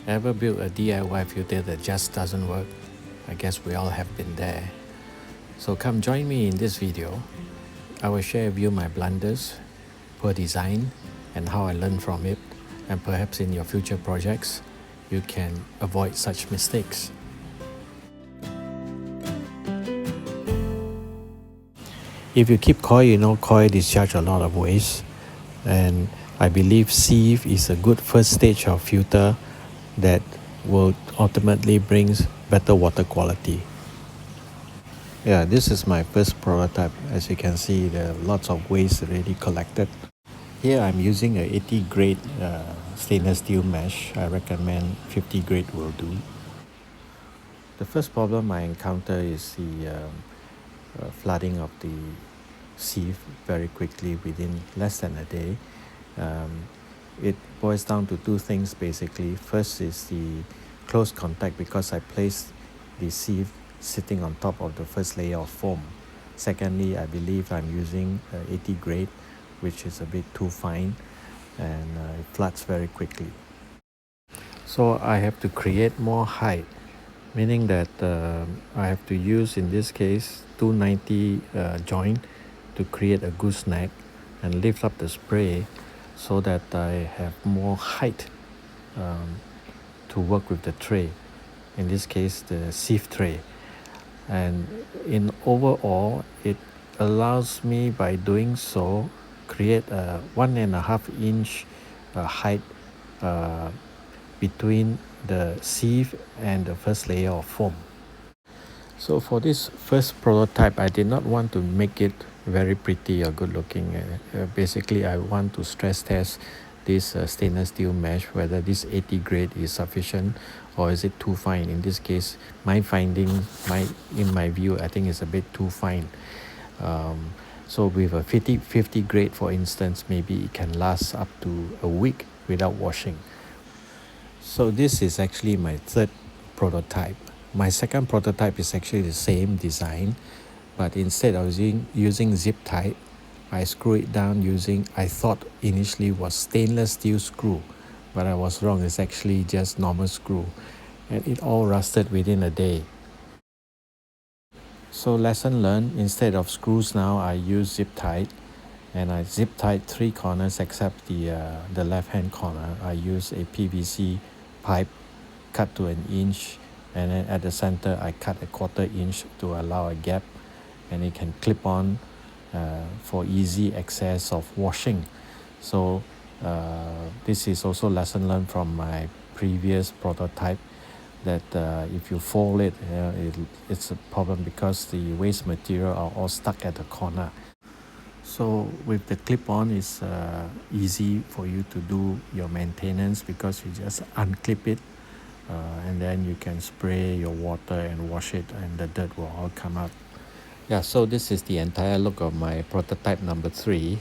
Ever built a DIY filter that just doesn't work? I guess we all have been there. So come join me in this video. I will share with you my blunders, poor design, and how I learned from it, and perhaps in your future projects, you can avoid such mistakes. If you keep coil, you know coil discharge a lot of waste, and I believe Sieve is a good first stage of filter that will ultimately bring better water quality. Yeah, this is my first prototype. As you can see, there are lots of waste already collected. Here I'm using a 80 grade stainless steel mesh. I recommend 50 grade will do. The first problem I encounter is the flooding of the sieve very quickly within less than a day. It boils down to two things basically. First is the close contact, because I placed the sieve sitting on top of the first layer of foam. Secondly, I believe I'm using 80 grade, which is a bit too fine, and it floods very quickly. So I have to create more height, meaning that I have to use, in this case, 290 joint to create a gooseneck and lift up the spray so that I have more height to work with the tray, in this case the sieve tray. And in overall, it allows me, by doing so, create a 1.5 inch height between the sieve and the first layer of foam. So for this first prototype, I did not want to make it very pretty or good looking. Basically, I want to stress test this stainless steel mesh, whether this 80 grade is sufficient or is it too fine. In this case, my finding, in my view, I think is a bit too fine. So with a 50 grade, for instance, maybe it can last up to a week without washing. So this is actually my third prototype. My second prototype is actually the same design, but instead of using zip tie, I screw it down using, I thought initially was stainless steel screw, but I was wrong. It's actually just normal screw, and it all rusted within a day. So lesson learned, instead of screws now I use zip tie, and I zip tied 3 corners except the left hand corner. I use a PVC pipe cut to 1 inch, and then at the center I cut a 1/4 inch to allow a gap, and it can clip on for easy access of washing. So this is also lesson learned from my previous prototype, that if you fold it, it's a problem because the waste material are all stuck at the corner. So with the clip-on, it's easy for you to do your maintenance, because you just unclip it and then you can spray your water and wash it, and the dirt will all come out. Yeah, so this is the entire look of my prototype number 3,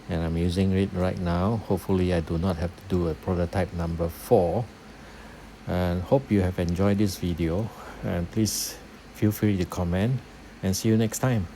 and I'm using it right now. Hopefully I do not have to do a prototype number 4, and hope you have enjoyed this video, and please feel free to comment, and see you next time.